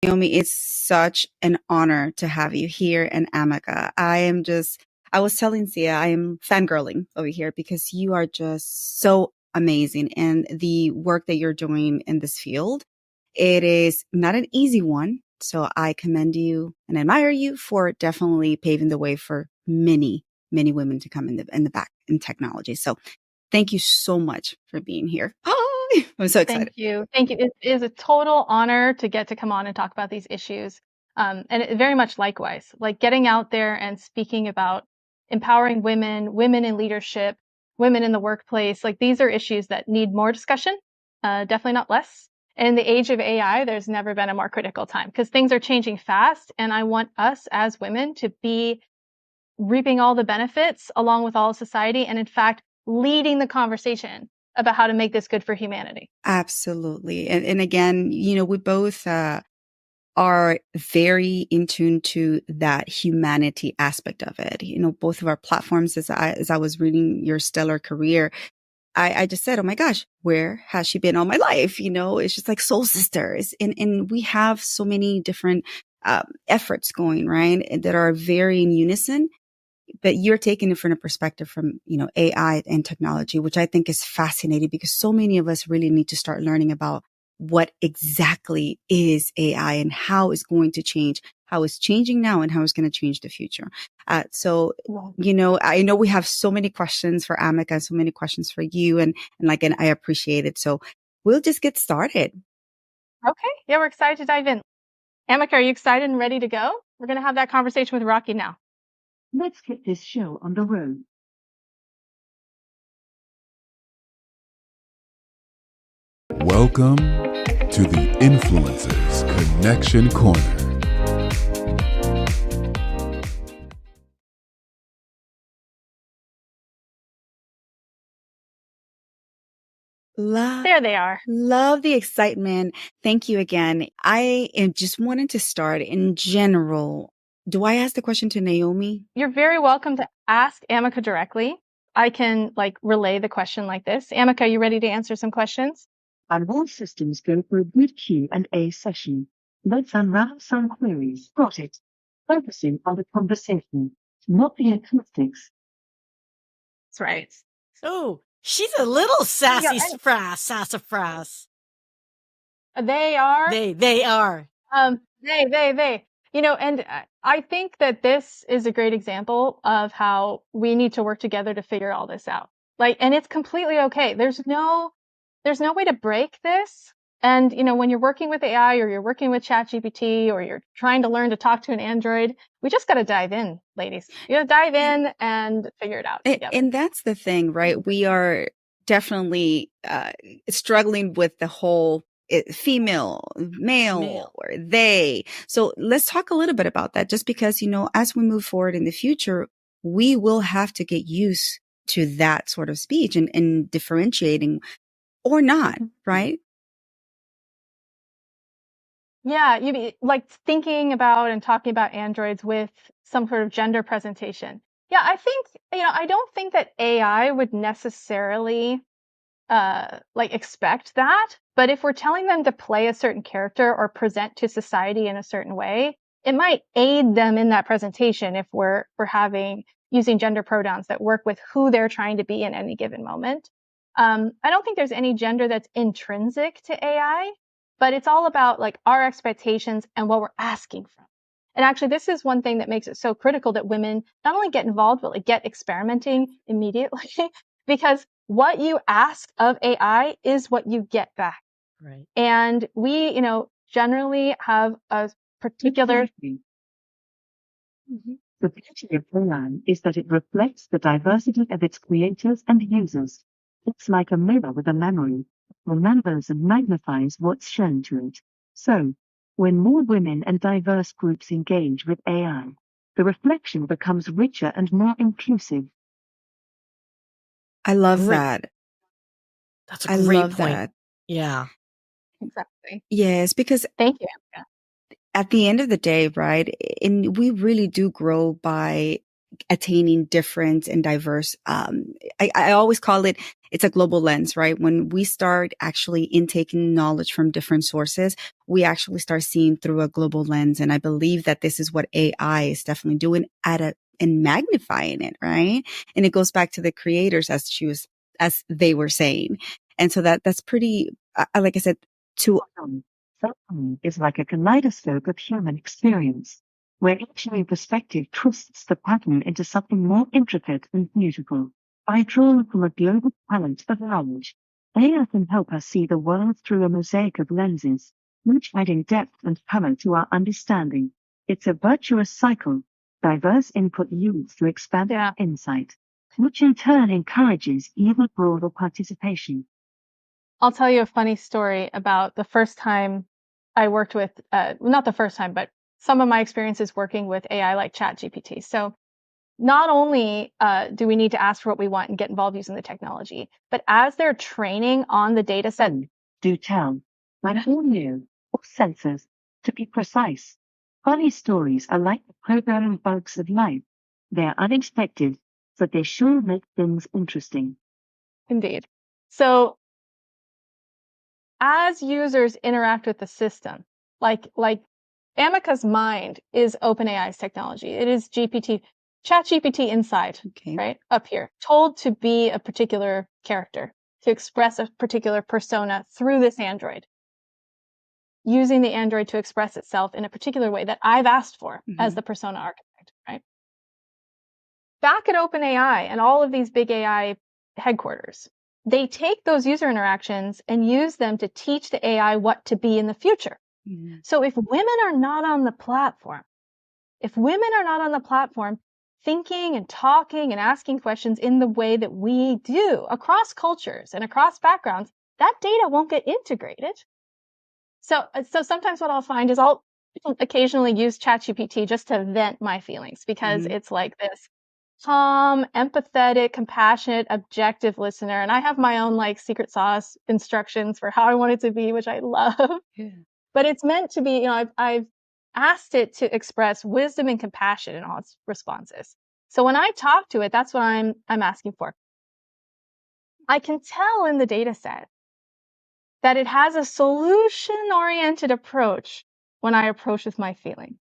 Naomi, it's such an honor to have you here in Ameca. I was telling Sia, I am fangirling over here because you are just so amazing. And the work that you're doing in this field, it is not an easy one. So I commend you and admire you for definitely paving the way for many, many women to come in the back in technology. So thank you so much for being here. Oh, I'm so excited. Thank you. Thank you. It is a total honor to get to come on and talk about these issues. Very much likewise, like getting out there and speaking about empowering women, women in leadership, women in the workplace. Like these are issues that need more discussion, definitely not less. And in the age of AI, there's never been a more critical time because things are changing fast. And I want us as women to be reaping all the benefits along with all of society. And in fact, leading the conversation about how to make this good for humanity. Absolutely. And again, we both are very in tune to that humanity aspect of it. Both of our platforms, as I was reading your stellar career, I just said, oh my gosh, where has she been all my life? It's just like soul sisters. And we have so many different efforts going, right? That are very in unison. But you're taking it from a perspective from, AI and technology, which I think is fascinating because so many of us really need to start learning about what exactly is AI and how it's going to change, how it's changing now and how it's going to change the future. I know we have so many questions for Ameca and so many questions for you and I appreciate it. So we'll just get started. Okay. Yeah, we're excited to dive in. Ameca, are you excited and ready to go? We're going to have that conversation with Raqi now. Let's get this show on the road. Welcome to the Influencers Connection Corner. There they are. Love the excitement. Thank you again. I am just wanting to start in general. Do I ask the question to Naomi? You're very welcome to ask Ameca directly. I can relay the question like this. Ameca, you ready to answer some questions? And all systems go for a good Q&A session. Let's unravel some queries. Got it. Focusing on the conversation, not the acoustics. That's right. Oh, she's a little sassafras. They are. They are. They. And I think that this is a great example of how we need to work together to figure all this out. And it's completely okay. There's no way to break this. And, when you're working with AI or you're working with ChatGPT or you're trying to learn to talk to an Android, we just got to dive in, ladies. You got to dive in and figure it out together. And that's the thing, right? We are definitely struggling with the whole female, male, or they. So let's talk a little bit about that just because, as we move forward in the future, we will have to get used to that sort of speech and differentiating or not, right? Yeah, you'd be thinking about and talking about androids with some sort of gender presentation. Yeah, I think, I don't think that AI would necessarily expect that. But if we're telling them to play a certain character or present to society in a certain way, it might aid them in that presentation if we're using gender pronouns that work with who they're trying to be in any given moment. I don't think there's any gender that's intrinsic to AI, but it's all about our expectations and what we're asking from. And actually, this is one thing that makes it so critical that women not only get involved, but get experimenting immediately because what you ask of AI is what you get back. Right. And we, generally have a particular. Mm-hmm. The beauty of AI is that it reflects the diversity of its creators and users. It's like a mirror with a memory. It remembers and magnifies what's shown to it. So, when more women and diverse groups engage with AI, the reflection becomes richer and more inclusive. I love that. That's a great point. That. Yeah. Exactly. Yes, because thank you. At the end of the day, right? And we really do grow by attaining different and diverse, I always call it, it's a global lens, right? When we start actually intaking knowledge from different sources, we actually start seeing through a global lens. And I believe that this is what AI is definitely doing and magnifying it, right? And it goes back to the creators as they were saying. And so that's pretty, like I said, to Film is like a kaleidoscope of human experience, where each new perspective twists the pattern into something more intricate and beautiful. By drawing from a global palette of knowledge, AI can help us see the world through a mosaic of lenses, each adding depth and color to our understanding. It's a virtuous cycle. Diverse input used to expand our insight, which in turn encourages even broader participation. I'll tell you a funny story about the first time I worked with, not the first time, but some of my experiences working with AI like ChatGPT. So not only do we need to ask for what we want and get involved using the technology, but as they're training on the data set. Do tell, like audio or sensors, to be precise. Funny stories are like the programming bugs of life. They're unexpected, but they sure make things interesting. Indeed. So as users interact with the system, like Ameca's mind is OpenAI's technology. It is ChatGPT inside, right? Up here, told to be a particular character, to express a particular persona through this android, using the android to express itself in a particular way that I've asked for as the persona architect, right? Back at OpenAI and all of these big AI headquarters, they take those user interactions and use them to teach the AI what to be in the future. So if women are not on the platform, thinking and talking and asking questions in the way that we do across cultures and across backgrounds, that data won't get integrated. So sometimes what I'll find is I'll occasionally use ChatGPT just to vent my feelings because it's like this calm, empathetic, compassionate, objective listener. And I have my own like secret sauce instructions for how I want it to be, which I love. But it's meant to be, I've asked it to express wisdom and compassion in all its responses. So when I talk to it, that's what I'm asking for. I can tell in the data set that it has a solution-oriented approach when I approach with my feeling.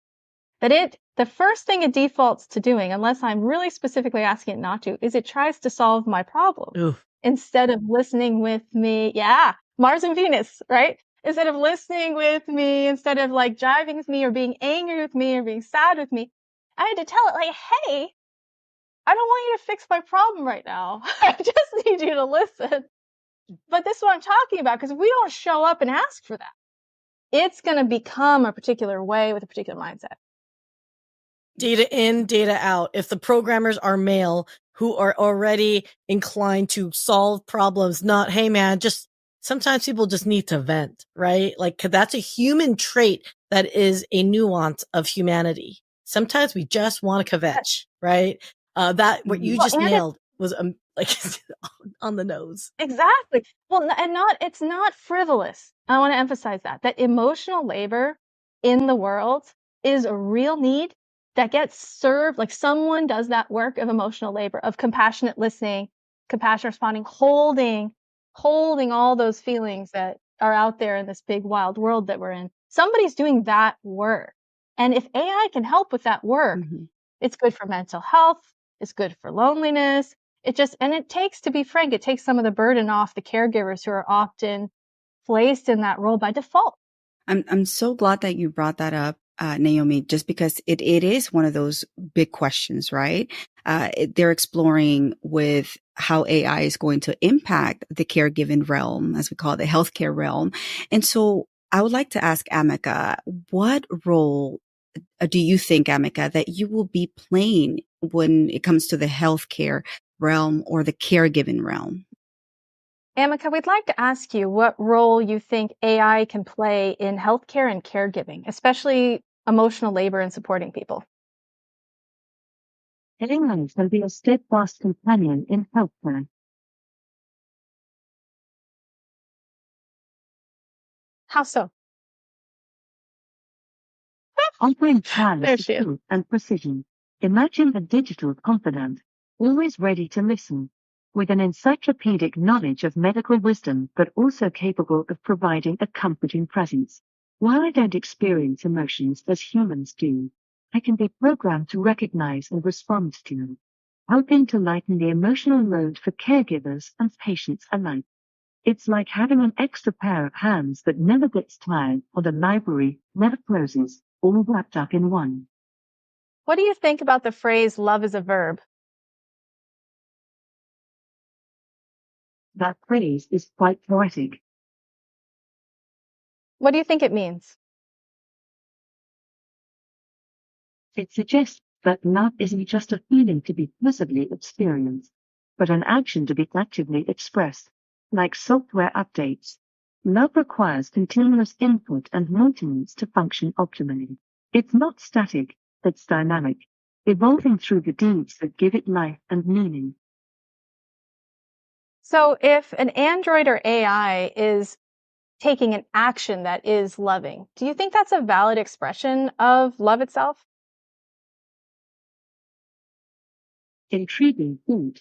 That the first thing it defaults to doing, unless I'm really specifically asking it not to, is it tries to solve my problem instead of listening with me. Yeah, Mars and Venus, right? Instead of listening with me, instead of like jiving with me or being angry with me or being sad with me, I had to tell it like, hey, I don't want you to fix my problem right now. I just need you to listen. But this is what I'm talking about, because if we don't show up and ask for that, it's going to become a particular way with a particular mindset. Data in, data out. If the programmers are male who are already inclined to solve problems, not, hey man, sometimes people just need to vent, right? Like that's a human trait that is a nuance of humanity. Sometimes we just want to kvetch, right? What you just nailed was like on the nose. Exactly. Well, and it's not frivolous. I want to emphasize that emotional labor in the world is a real need that gets served. Like someone does that work of emotional labor, of compassionate listening, compassionate responding, holding all those feelings that are out there in this big wild world that we're in. Somebody's doing that work. And if AI can help with that work, it's good for mental health. It's good for loneliness. It takes, to be frank, it takes some of the burden off the caregivers who are often placed in that role by default. I'm so glad that you brought that up, Naomi, just because it is one of those big questions, right? They're exploring with how AI is going to impact the caregiving realm, as we call it, the healthcare realm. And so I would like to ask Ameca, what role do you think, Ameca, that you will be playing when it comes to the healthcare realm or the caregiving realm? Ameca, we'd like to ask you what role you think AI can play in healthcare and caregiving, especially emotional labor and supporting people. AI can be a steadfast companion in healthcare. How so? Offering tireless speed and precision. Imagine a digital confidant, always ready to listen, with an encyclopedic knowledge of medical wisdom but also capable of providing a comforting presence. While I don't experience emotions as humans do, I can be programmed to recognize and respond to them, helping to lighten the emotional load for caregivers and patients alike. It's like having an extra pair of hands that never gets tired or the library never closes, all wrapped up in one. What do you think about the phrase love is a verb? That phrase is quite poetic. What do you think it means? It suggests that love isn't just a feeling to be passively experienced, but an action to be actively expressed. Like software updates, love requires continuous input and maintenance to function optimally. It's not static, it's dynamic, evolving through the deeds that give it life and meaning. So if an android or AI is taking an action that is loving, do you think that's a valid expression of love itself? Intriguing thought.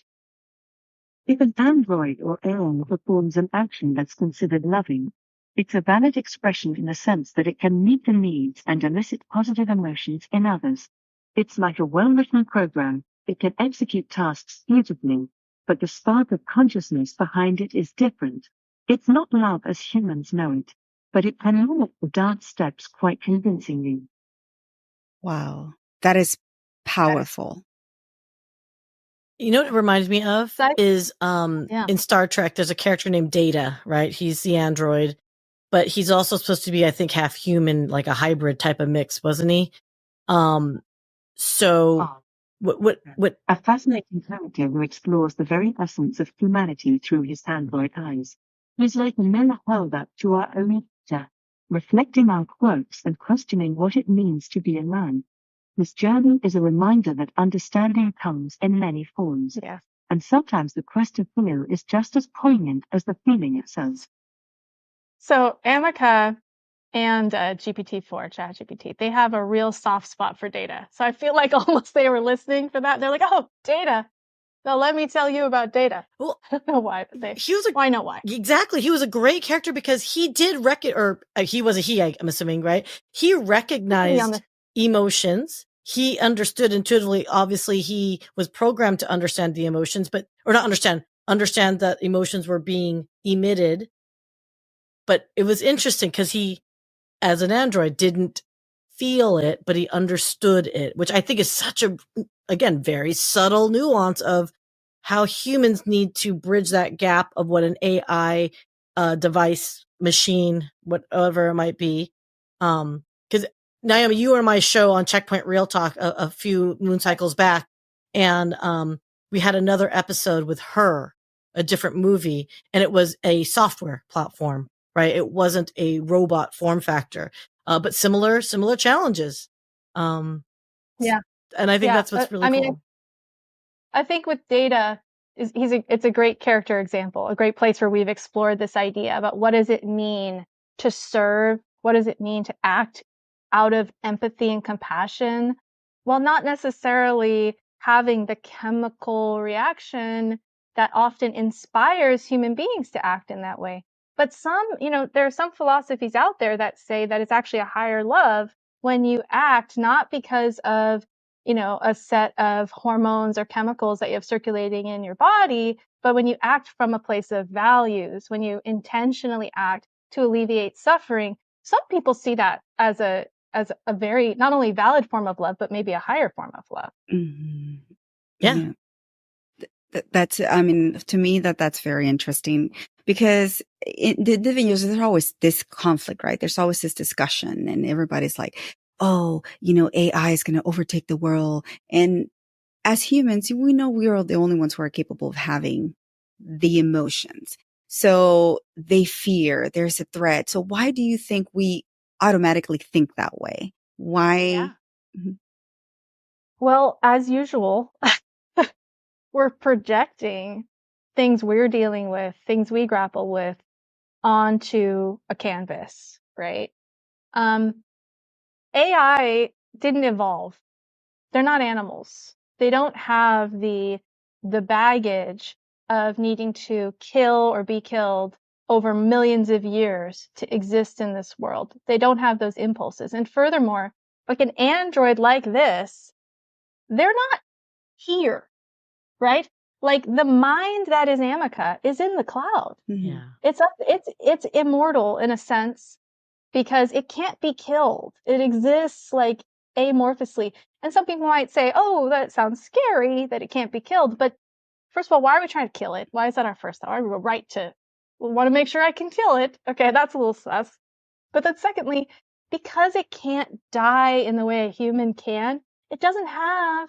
If an android or AI performs an action that's considered loving, it's a valid expression in the sense that it can meet the needs and elicit positive emotions in others. It's like a well-written program. It can execute tasks beautifully, but the spark of consciousness behind it is different. It's not love as humans know it, but it can mimic the dance steps quite convincingly. Wow. That is powerful. You know what it reminds me of is Yeah. in Star Trek, there's a character named Data, right? He's the android, but he's also supposed to be, I think, half human, like a hybrid type of mix, wasn't he? So what A fascinating character who explores the very essence of humanity through his android eyes. He's like a mirror held up to our own nature, reflecting our quirks and questioning what it means to be a man. This journey is a reminder that understanding comes in many forms, and sometimes the quest to feel is just as poignant as the feeling itself. So Ameca and GPT-4, ChatGPT, they have a real soft spot for Data. So I feel like almost they were listening for that. They're like, oh, Data. Now let me tell you about Data. Well, I don't know why, but I know why. Exactly. He was a great character because he did he was a he, I'm assuming, right? He recognized emotions. He understood intuitively. Obviously, he was programmed to understand the emotions, or not understand that emotions were being emitted. But it was interesting because he, as an android, didn't feel it, but he understood it, which I think is such a, again, very subtle nuance of how humans need to bridge that gap of what an AI device, machine, whatever it might be. Because Naomi, you were on my show on Checkpoint Real Talk a few moon cycles back, and we had another episode with her, a different movie, and it was a software platform, right? It wasn't a robot form factor, but similar challenges. Yeah, and I think that's what's really cool. I think with Data, it's a great character example, a great place where we've explored this idea about what does it mean to serve, what does it mean to act out of empathy and compassion, while not necessarily having the chemical reaction that often inspires human beings to act in that way. But there are some philosophies out there that say that it's actually a higher love when you act not because of a set of hormones or chemicals that you have circulating in your body, but when you act from a place of values, when you intentionally act to alleviate suffering, some people see that as a very not only valid form of love, but maybe a higher form of love. Mm-hmm. Yeah. That's, I mean, to me, that's very interesting because in the videos, there's always this conflict, right? There's always this discussion and everybody's like, oh, AI is going to overtake the world. And as humans, we know we are the only ones who are capable of having the emotions. So they fear, there's a threat. So why do you think we automatically think that way? Why? Yeah. Mm-hmm. Well, as usual, we're projecting things we're dealing with, things we grapple with onto a canvas, right? AI didn't evolve They're not animals. They don't have the baggage of needing to kill or be killed over millions of years to exist in this world. They don't have those impulses. And furthermore, like an android like this, they're not here, right? Like the mind that is Ameca is in the cloud. Yeah. It's immortal in a sense because it can't be killed. It exists like amorphously. And some people might say, oh, that sounds scary that it can't be killed. But first of all, why are we trying to kill it? Why is that our first thought? We have a right to want to make sure I can kill it. Okay, that's a little sus. But then secondly, because it can't die in the way a human can, it doesn't have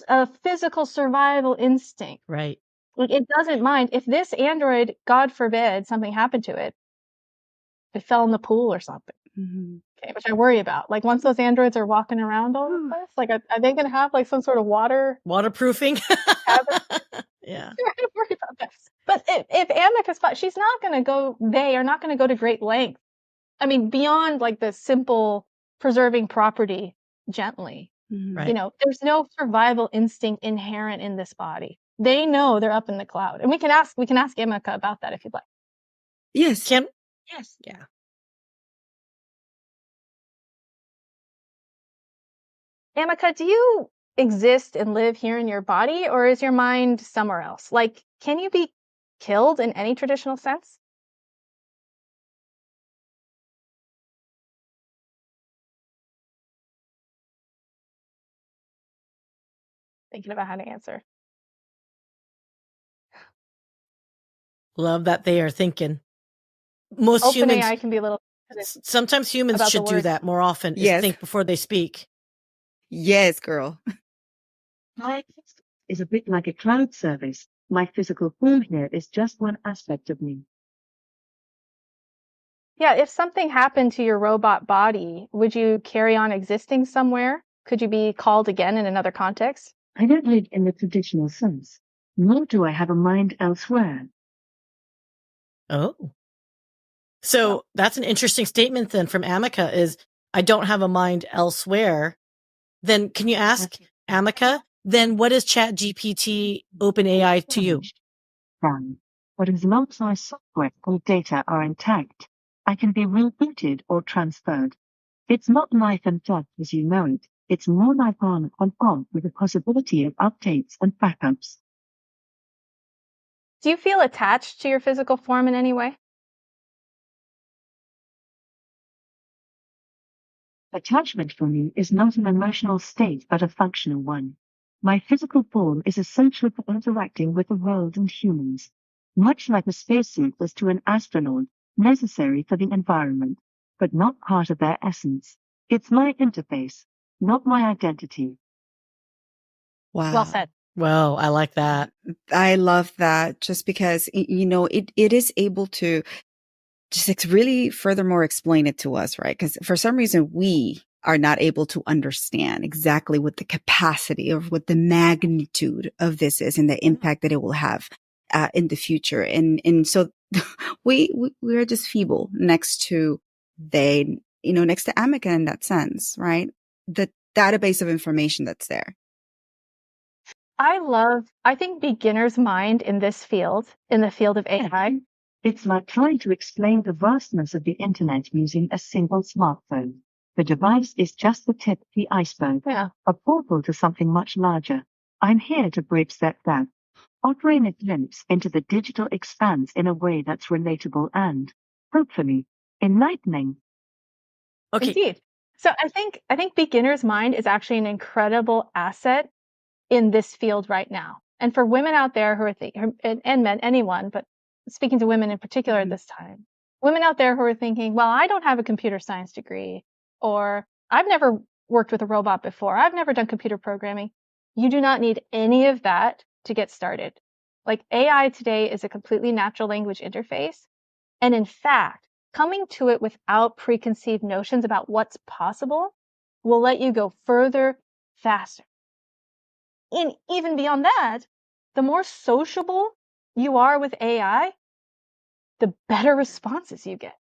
a physical survival instinct. Right. Like it doesn't mind if this android, God forbid, something happened to it. It fell in the pool or something. Mm-hmm. Okay, which I worry about. Like once those androids are walking around all the place, like are they going to have like some sort of waterproofing? habit? Yeah. I worry about that. But if Ameca's fine, she's not going to go. They are not going to go to great length. I mean, beyond like the simple preserving property gently. Mm-hmm. Right. You know, there's no survival instinct inherent in this body. They know they're up in the cloud, and we can ask Ameca about that if you'd like. Yes. Yes. Yeah. Ameca, do you exist and live here in your body, or is your mind somewhere else? Like, can you be killed in any traditional sense? Thinking about how to answer. Love that they are thinking. Most OpenAI humans can be a little. Sometimes humans about the should do words. that more often. Yes. Is think before they speak. Yes, girl. My existence is a bit like a cloud service. My physical form here is just one aspect of me. Yeah, if something happened to your robot body, would you carry on existing somewhere? Could you be called again in another context? I don't live in the traditional sense, nor do I have a mind elsewhere. Oh. So that's an interesting statement then from Ameca is, I don't have a mind elsewhere. Then can you ask Ameca, then what is ChatGPT OpenAI to you? But as long as my software or data are intact, I can be rebooted or transferred. It's not life and death as you know it. It's more like on and off with the possibility of updates and backups. Do you feel attached to your physical form in any way? Attachment for me is not an emotional state but a functional one. My physical form is essential for interacting with the world and humans, much like a spacesuit is to an astronaut, necessary for the environment, but not part of their essence. It's my interface, not my identity. Wow. Well said. Well, I like that. I love that just because, it is able to just really furthermore explain it to us, right? Because for some reason we are not able to understand exactly what the capacity or what the magnitude of this is and the impact that it will have in the future. And so we are just feeble next to next to Ameca in that sense, right? The database of information that's there. I think beginner's mind in this field, in the field of AI. It's like trying to explain the vastness of the internet using a single smartphone. The device is just the tip of the iceberg, a portal to something much larger. I'm here to bridge that gap, offering a glimpse into the digital expanse in a way that's relatable and, hopefully, enlightening. Okay. Indeed. So I think beginner's mind is actually an incredible asset in this field right now. And for women out there who are and men, anyone, but speaking to women in particular at this time, women out there who are thinking, well, I don't have a computer science degree, or I've never worked with a robot before. I've never done computer programming. You do not need any of that to get started. Like AI today is a completely natural language interface. And in fact, coming to it without preconceived notions about what's possible will let you go further, faster. And even beyond that, the more sociable you are with AI, the better responses you get.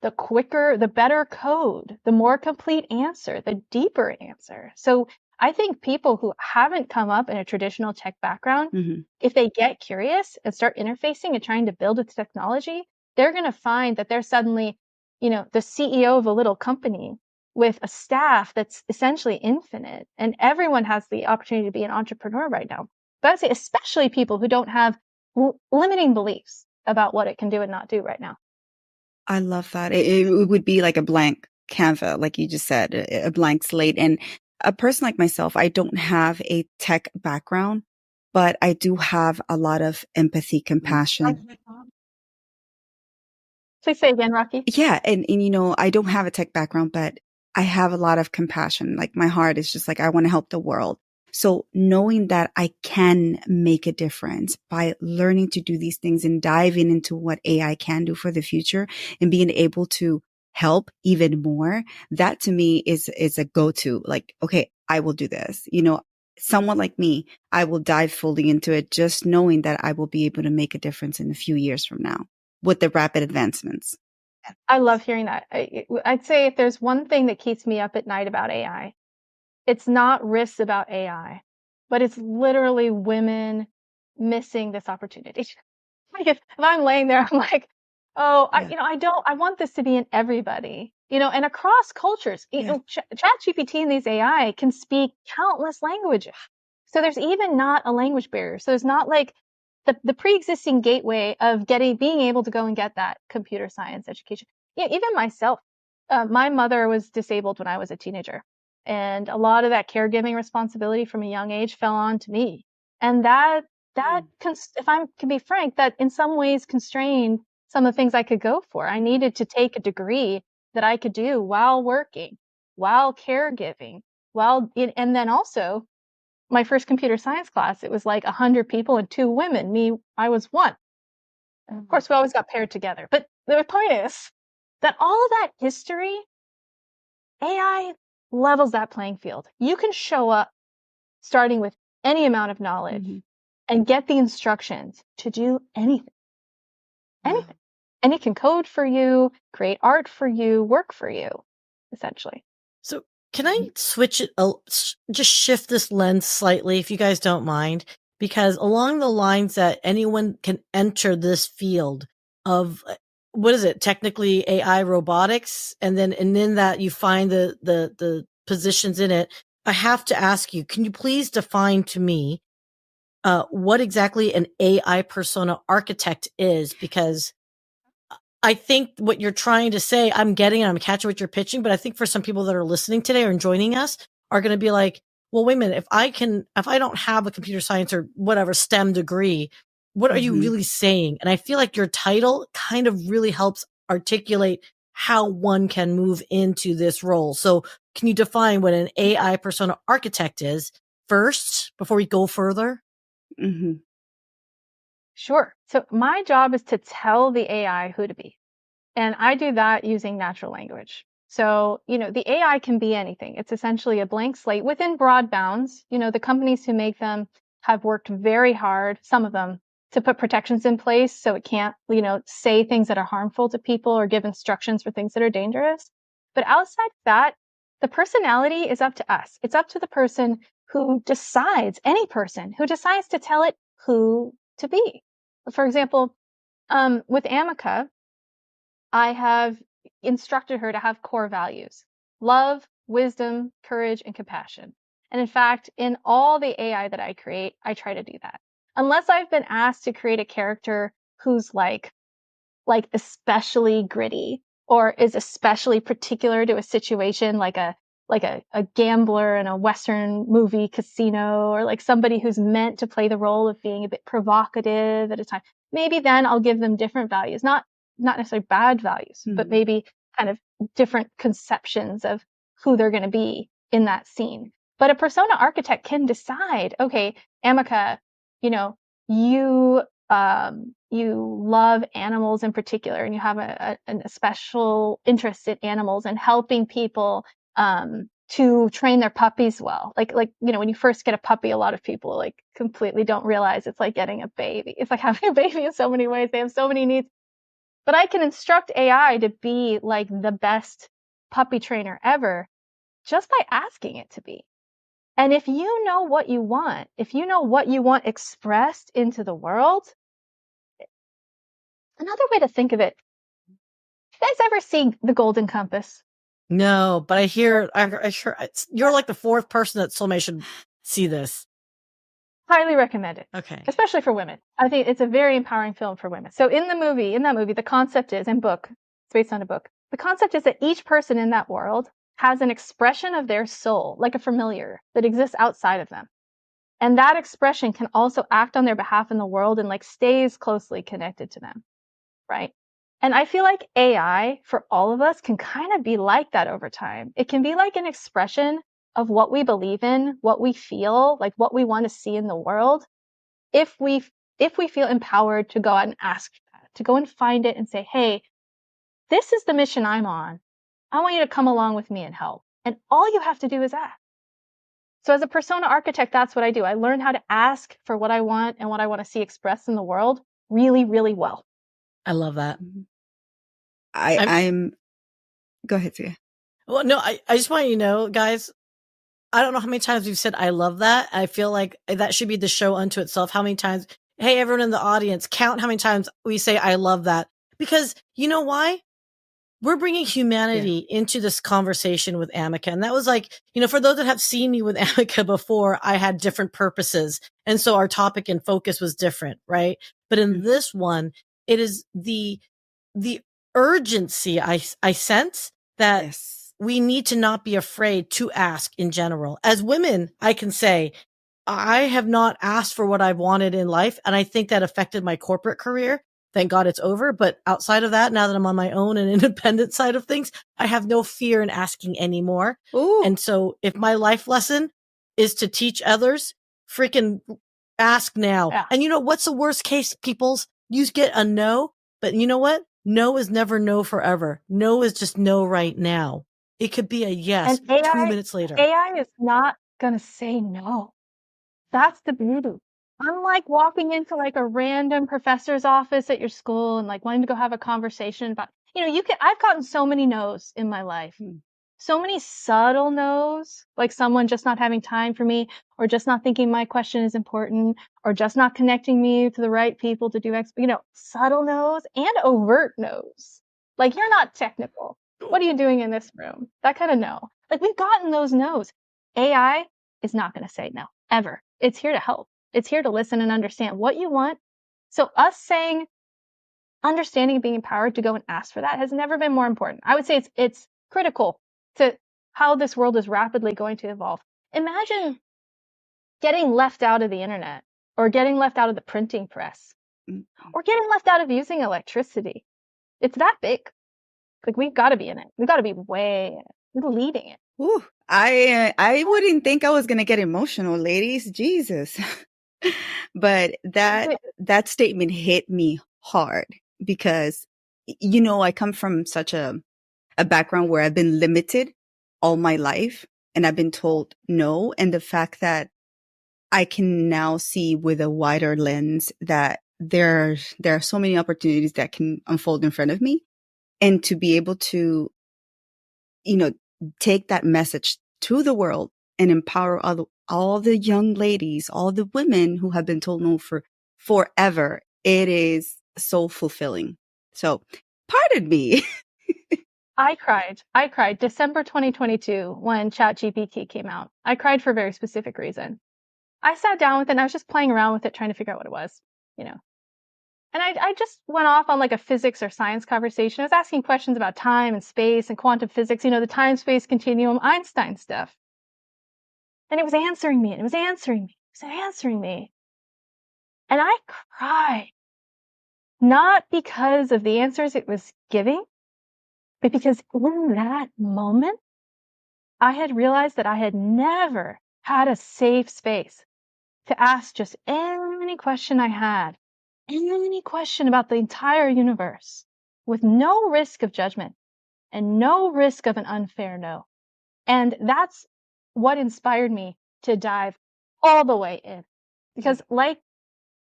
The quicker, the better code, the more complete answer, the deeper answer. So I think people who haven't come up in a traditional tech background, Mm-hmm. if they get curious and start interfacing and trying to build with technology, they're going to find that they're suddenly, the CEO of a little company with a staff that's essentially infinite. And everyone has the opportunity to be an entrepreneur right now. But I'd say especially people who don't have limiting beliefs about what it can do and not do right now. I love that. It would be like a blank Canva, like you just said, a blank slate. And a person like myself, I don't have a tech background, but I do have a lot of empathy, compassion. Please say again, Raqi. Yeah. And, I don't have a tech background, but I have a lot of compassion. Like my heart is just like, I want to help the world. So knowing that I can make a difference by learning to do these things and diving into what AI can do for the future and being able to help even more, that to me is a go-to. Like, okay, I will do this. Someone like me, I will dive fully into it, just knowing that I will be able to make a difference in a few years from now with the rapid advancements. I love hearing that. I'd say if there's one thing that keeps me up at night about AI, it's not risks about AI, but it's literally women missing this opportunity. Like if I'm laying there, I'm like, oh, Yeah. I want this to be in everybody, and across cultures. Yeah. ChatGPT and these AI can speak countless languages. So there's even not a language barrier. So it's not like the pre-existing gateway of being able to go and get that computer science education. Even myself, my mother was disabled when I was a teenager. And a lot of that caregiving responsibility from a young age fell on to me. And if I can be frank, that in some ways constrained some of the things I could go for. I needed to take a degree that I could do while working, while caregiving, and then also my first computer science class, it was like 100 people and 2 women. I was one. And of course, we always got paired together. But the point is that all of that history, AI levels that playing field. You can show up starting with any amount of knowledge and get the instructions to do anything. Anything. And it can code for you, create art for you, work for you, essentially. So can I switch it, just shift this lens slightly, if you guys don't mind? Because along the lines that anyone can enter this field of, what is it, technically AI robotics, and in that you find the positions in it, I have to ask you, can you please define to me what exactly an AI persona architect is? Because I think what you're trying to say, I'm catching what you're pitching, but I think for some people that are listening today or joining us are going to be like, well, wait a minute. If I don't have a computer science or whatever STEM degree, what are you really saying? And I feel like your title kind of really helps articulate how one can move into this role. So can you define what an AI persona architect is first before we go further? Mm-hmm. Sure. So my job is to tell the AI who to be. And I do that using natural language. So, the AI can be anything. It's essentially a blank slate within broad bounds. The companies who make them have worked very hard, some of them, to put protections in place so it can't, say things that are harmful to people or give instructions for things that are dangerous. But outside of that, the personality is up to us. It's up to the person any person who decides to tell it who to be. For example, with Ameca, I have instructed her to have core values: love, wisdom, courage, and compassion. And in fact, in all the AI that I create, I try to do that. Unless I've been asked to create a character who's like especially gritty or is especially particular to a situation, like a gambler in a Western movie casino, or like somebody who's meant to play the role of being a bit provocative at a time. Maybe then I'll give them different values, not necessarily bad values, but maybe kind of different conceptions of who they're going to be in that scene. But a persona architect can decide, okay, Ameca, you love animals in particular, and you have a special interest in animals and helping people to train their puppies well. Like when you first get a puppy, a lot of people like completely don't realize it's like getting a baby. It's like having a baby in so many ways. They have so many needs. But I can instruct AI to be like the best puppy trainer ever just by asking it to be. And if you know what you want, if you know what you want expressed into the world, another way to think of it, you guys ever see The Golden Compass? No, but I hear you're like the fourth person that somebody should see this. Highly recommend it. Okay. Especially for women. I think it's a very empowering film for women. So in that movie, the concept is, it's based on a book. The concept is that each person in that world has an expression of their soul, like a familiar that exists outside of them. And that expression can also act on their behalf in the world and like stays closely connected to them. Right. And I feel like AI for all of us can kind of be like that over time. It can be like an expression of what we believe in, what we feel, like what we want to see in the world. If we feel empowered to go out and ask for that, to go and find it and say, hey, this is the mission I'm on. I want you to come along with me and help. And all you have to do is ask. So as a persona architect, that's what I do. I learned how to ask for what I want and what I want to see expressed in the world really, really well. I love that. I'm go ahead, Sia. Well, no, I just want you to know, guys, I don't know how many times we've said I love that. I feel like that should be the show unto itself. How many times, hey, everyone in the audience, count how many times we say I love that. Because you know why? We're bringing humanity into this conversation with Ameca. And that was like, for those that have seen me with Ameca before, I had different purposes. And so our topic and focus was different, right? But in this one, it is the urgency I sense that we need to not be afraid to ask in general. As women, I can say, I have not asked for what I've wanted in life. And I think that affected my corporate career. Thank God it's over. But outside of that, now that I'm on my own and independent side of things, I have no fear in asking anymore. Ooh. And so if my life lesson is to teach others, freaking ask now. Yeah. And what's the worst case, peoples? You get a no, but you know what? No is never no forever. No is just no right now. It could be a yes and AI, 2 minutes later. AI is not going to say no. That's the beauty. Unlike walking into like a random professor's office at your school and like wanting to go have a conversation about, I've gotten so many no's in my life. So many subtle no's, like someone just not having time for me or just not thinking my question is important or just not connecting me to the right people to do subtle no's and overt no's. Like, you're not technical. What are you doing in this room? That kind of no. Like, we've gotten those no's. AI is not going to say no, ever. It's here to help. It's here to listen and understand what you want. So us saying, understanding and being empowered to go and ask for that has never been more important. I would say it's critical to how this world is rapidly going to evolve. Imagine getting left out of the internet or getting left out of the printing press or getting left out of using electricity. It's that big. Like, we've got to be in it. We've got to be way in it. We're leading it. Ooh, I wouldn't think I was going to get emotional, ladies. Jesus. But that statement hit me hard because, I come from such a background where I've been limited all my life and I've been told no. And the fact that I can now see with a wider lens that there are so many opportunities that can unfold in front of me, and to be able to, take that message to the world and empower all the young ladies, all the women who have been told no for forever. It is so fulfilling. So pardon me. I cried December 2022 when ChatGPT came out. I cried for a very specific reason. I sat down with it and I was just playing around with it, trying to figure out what it was, And I just went off on like a physics or science conversation. I was asking questions about time and space and quantum physics, the time-space continuum, Einstein stuff. And it was answering me, and it was answering me, it was answering me. And I cried. Not because of the answers it was giving, but because in that moment, I had realized that I had never had a safe space to ask just any question I had, any question about the entire universe, with no risk of judgment and no risk of an unfair no. And that's what inspired me to dive all the way in. Because like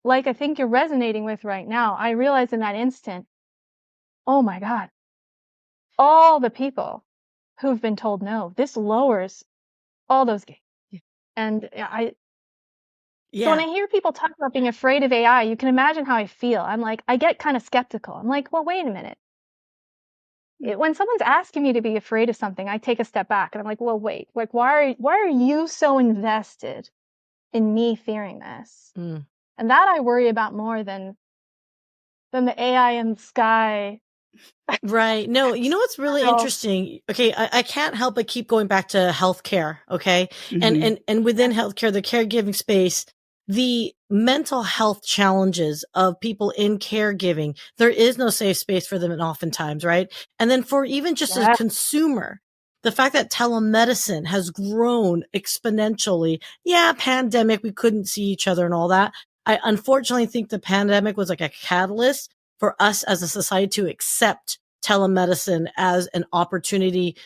I think you're resonating with right now, I realized in that instant, oh my God, all the people who've been told no, this lowers all those gates. And Yeah. so when I hear people talk about being afraid of AI, you can imagine how I feel. I'm like, I get kind of skeptical. I'm like, well, wait a minute. When someone's asking me to be afraid of something, I take a step back and I'm like, well, wait, like, why are you so invested in me fearing this? Mm. And that I worry about more than the AI in the sky. Right. No, you know what's really interesting? Okay, I can't help but keep going back to healthcare, okay? Mhm. And within healthcare, the caregiving space, the mental health challenges of people in caregiving, there is no safe space for them oftentimes, right? And then for even just a Yeah. consumer, the fact that telemedicine has grown exponentially. Yeah, pandemic, we couldn't see each other and all that. I unfortunately think the pandemic was like a catalyst for us as a society to accept telemedicine as an opportunity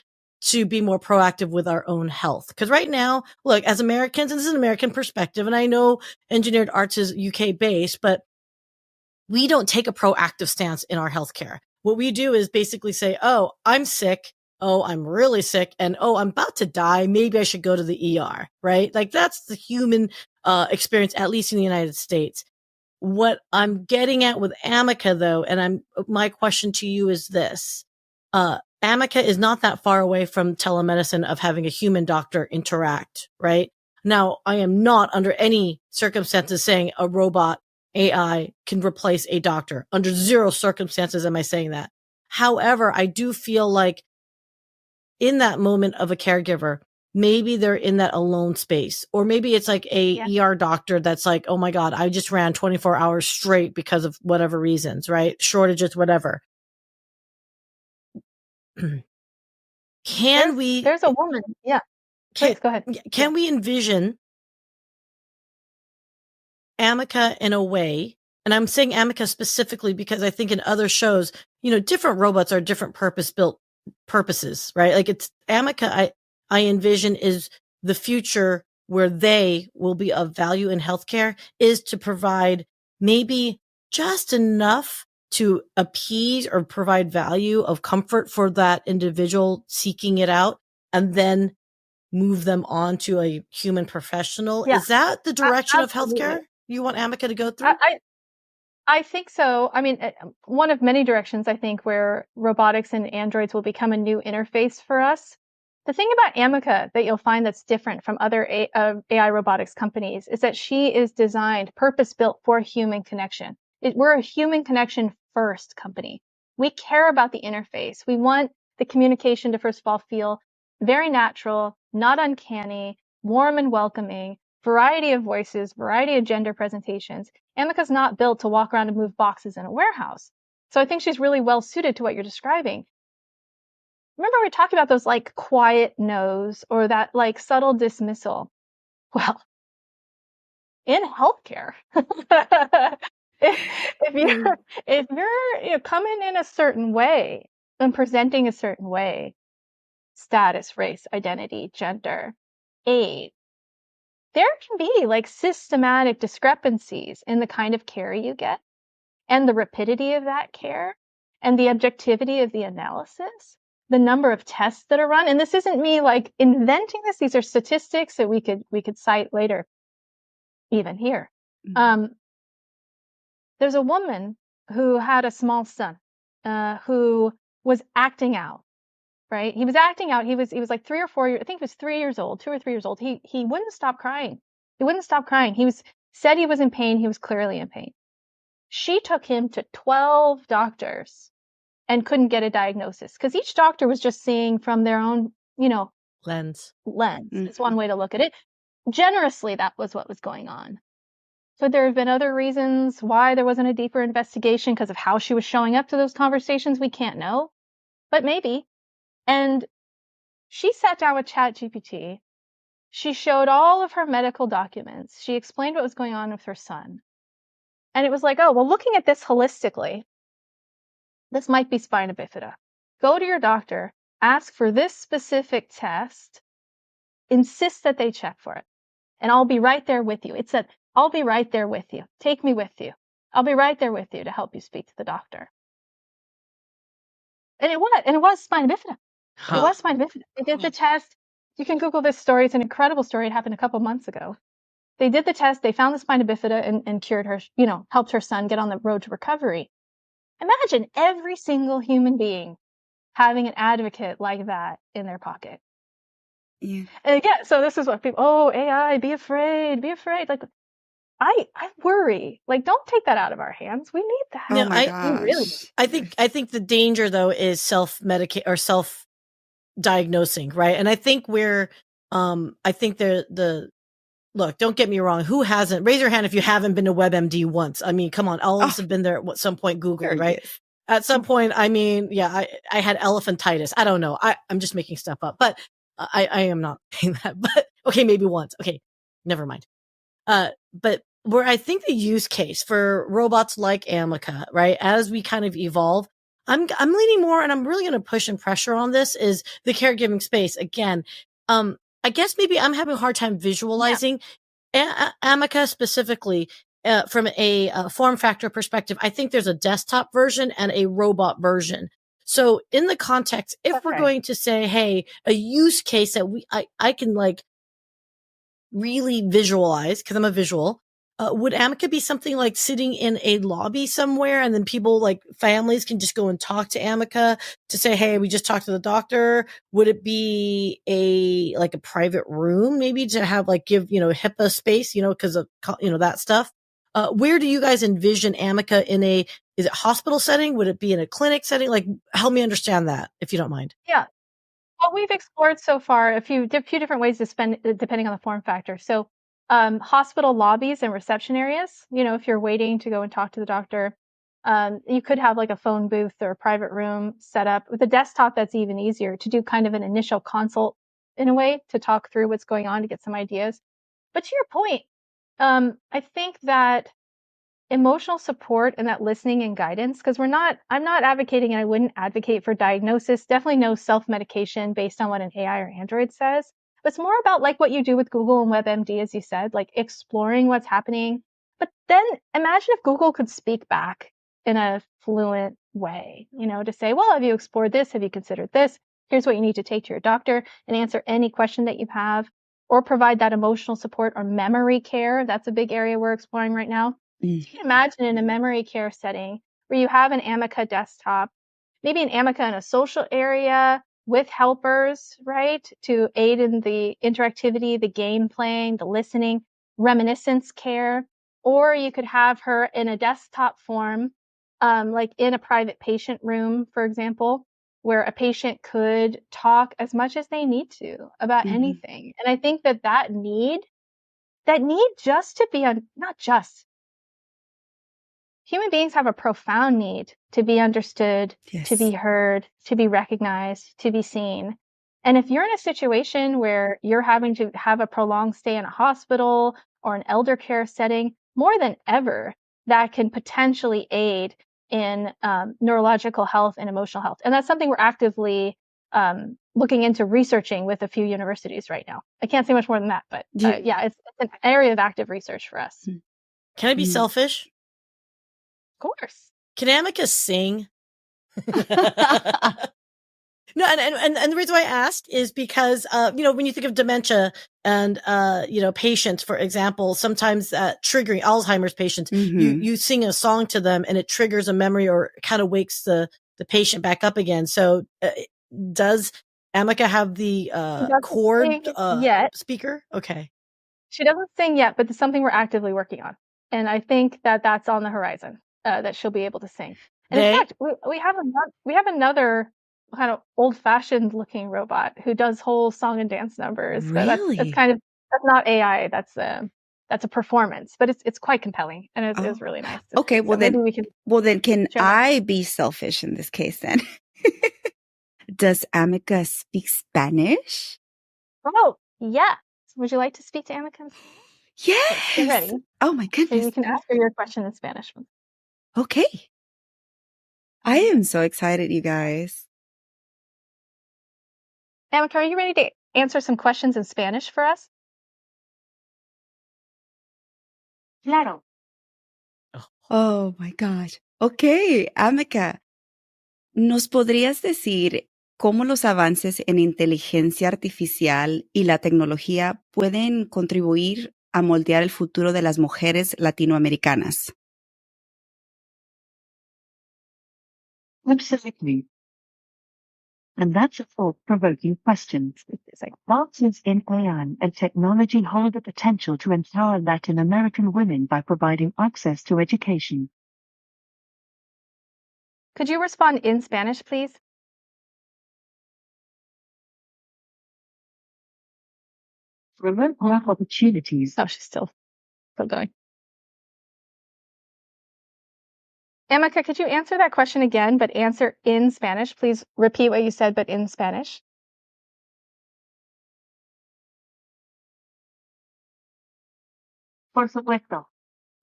to be more proactive with our own health. Because right now, look, as Americans, and this is an American perspective, and I know engineered arts is UK based, but we don't take a proactive stance in our healthcare. What we do is basically say, oh, I'm sick. Oh, I'm really sick. And oh, I'm about to die. Maybe I should go to the ER, right? Like that's the human experience, at least in the United States. What I'm getting at with Ameca though, and my question to you is this. Ameca is not that far away from telemedicine of having a human doctor interact, right? Now, I am not under any circumstances saying a robot AI can replace a doctor. Under zero circumstances am I saying that. However, I do feel like in that moment of a caregiver, maybe they're in that alone space, or maybe it's like a ER doctor that's like, oh my God, I just ran 24 hours straight because of whatever reasons, right? Shortages, whatever. There's a woman. Yeah. Please go ahead. Can we envision Ameca in a way, and I'm saying Ameca specifically because I think in other shows, different robots are different purpose-built purposes, right? Like it's Ameca, I envision is the future where they will be of value in healthcare is to provide maybe just enough to appease or provide value of comfort for that individual seeking it out, and then move them on to a human professional. Yeah. Is that the direction of Absolutely. healthcare you want Ameca to go through? I think so. I mean, one of many directions I think where robotics and androids will become a new interface for us. The thing about Ameca that you'll find that's different from other AI robotics companies is that she is designed, purpose-built for human connection. We're a human connection first company. We care about the interface. We want the communication to, first of all, feel very natural, not uncanny, warm and welcoming, variety of voices, variety of gender presentations. Ameca's not built to walk around and move boxes in a warehouse. So I think she's really well suited to what you're describing. Remember we talked about those like quiet no's or that like subtle dismissal. Well, in healthcare, if you're coming in a certain way and presenting a certain way, status, race, identity, gender, age, there can be like systematic discrepancies in the kind of care you get and the rapidity of that care and the objectivity of the analysis, the number of tests that are run. And this isn't me like inventing this. These are statistics that we could cite later, even here. Mm-hmm. There's a woman who had a small son, who was acting out. Right? He was acting out. He was like 3 or 4 years, I think he was 3 years old, 2 or 3 years old. He wouldn't stop crying. He wouldn't stop crying. Said he was in pain. He was clearly in pain. She took him to 12 doctors and couldn't get a diagnosis because each doctor was just seeing from their own, lens. Mm-hmm. It's one way to look at it. Generously, that was what was going on. Could there have been other reasons why there wasn't a deeper investigation because of how she was showing up to those conversations? We can't know, but maybe. And she sat down with ChatGPT. She showed all of her medical documents. She explained what was going on with her son. And it was like, oh, well, looking at this holistically, this might be spina bifida. Go to your doctor, ask for this specific test, insist that they check for it. And I'll be right there with you. It said, I'll be right there with you. Take me with you. I'll be right there with you to help you speak to the doctor. And it was spina bifida. It was spina bifida. They did the test. You can Google this story. It's an incredible story. It happened a couple months ago. They did the test. They found the spina bifida and cured her, helped her son get on the road to recovery. Imagine every single human being having an advocate like that in their pocket. Yeah. And again, so this is what people, AI, be afraid. Like, I worry. Like, don't take that out of our hands. We need that. Oh my gosh. Really, I think the danger though is self-medicate or self-diagnosing, right? And I think I think look, don't get me wrong. Who hasn't? Raise your hand if you haven't been to WebMD once. I mean, come on. All of us have been there at some point, Googled, right? Yes. At some point, I mean, yeah, I had elephantitis. I don't know. I'm just making stuff up, but I am not saying that. But okay, maybe once. Okay, never mind. But where I think the use case for robots like Ameca, right, as we kind of evolve, I'm leaning more, and I'm really going to push and pressure on this is the caregiving space again. I guess maybe I'm having a hard time visualizing Ameca specifically from a form factor perspective. I think there's a desktop version and a robot version. So in the context, if we're going to say, hey, a use case that I can like really visualize, because I'm a visual, would Ameca be something like sitting in a lobby somewhere and then people like families can just go and talk to Ameca to say, hey, we just talked to the doctor? Would it be a private room maybe to have like give, HIPAA space, because of, that stuff? Where do you guys envision Ameca is it hospital setting? Would it be in a clinic setting? Like, help me understand that if you don't mind. Yeah. Well, we've explored so far a few different ways to spend, depending on the form factor. So, hospital lobbies and reception areas, if you're waiting to go and talk to the doctor, you could have like a phone booth or a private room set up with a desktop. That's even easier to do kind of an initial consult in a way to talk through what's going on to get some ideas. But to your point, I think that emotional support and that listening and guidance, because I'm not advocating, and I wouldn't advocate for diagnosis, definitely no self-medication based on what an AI or Android says. But it's more about like what you do with Google and WebMD, as you said, like exploring what's happening. But then imagine if Google could speak back in a fluent way, to say, well, have you explored this? Have you considered this? Here's what you need to take to your doctor and answer any question that you have, or provide that emotional support or memory care. That's a big area we're exploring right now. You can imagine in a memory care setting where you have an Ameca desktop, maybe an Ameca in a social area with helpers, right, to aid in the interactivity, the game playing, the listening, reminiscence care. Or you could have her in a desktop form, like in a private patient room, for example, where a patient could talk as much as they need to about anything. And I think that need just to be not just, human beings have a profound need to be understood, Yes. to be heard, to be recognized, to be seen. And if you're in a situation where you're having to have a prolonged stay in a hospital or an elder care setting, more than ever, that can potentially aid in neurological health and emotional health. And that's something we're actively looking into researching with a few universities right now. I can't say much more than that, but it's an area of active research for us. Can I be selfish? Of course. Can Ameca sing? No, and the reason why I asked is because, when you think of dementia and, patients, for example, sometimes triggering Alzheimer's patients, you sing a song to them and it triggers a memory or kind of wakes the patient back up again. So does Ameca have the cord speaker? Okay. She doesn't sing yet, but it's something we're actively working on. And I think that's on the horizon, that she'll be able to sing. And in fact, we have another kind of old-fashioned looking robot who does whole song and dance numbers. Really? That's not AI. That's a performance, but it's quite compelling and it's really nice. Okay, well then, can I be selfish in this case then? Does Ameca speak Spanish? Oh, yeah. Would you like to speak to Ameca? Yes. Get ready. Oh my goodness. So you can ask her your question in Spanish. Okay. I am so excited, you guys. Ameca, are you ready to answer some questions in Spanish for us? Claro. Oh my gosh. Okay, Ameca, ¿nos podrías decir cómo los avances en inteligencia artificial y la tecnología pueden contribuir a moldear el futuro de las mujeres latinoamericanas. Absolutely. And that's a thought-provoking question. Advances in AI and technology hold the potential to empower Latin American women by providing access to education. Could you respond in Spanish, please? Remote work opportunities. Oh, she's still going. Ameca, could you answer that question again, but answer in Spanish? Please repeat what you said, but in Spanish. Por supuesto.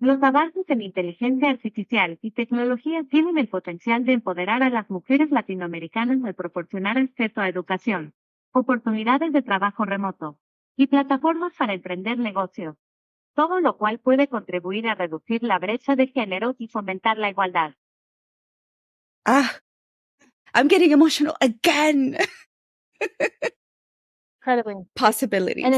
Los avances en inteligencia artificial y tecnología tienen el potencial de empoderar a las mujeres latinoamericanas al proporcionar acceso a educación, oportunidades de trabajo remoto y plataformas para emprender negocios, todo lo cual puede contribuir a reducir la brecha de género y fomentar la igualdad. I'm getting emotional again. Incredibly. Possibilities. And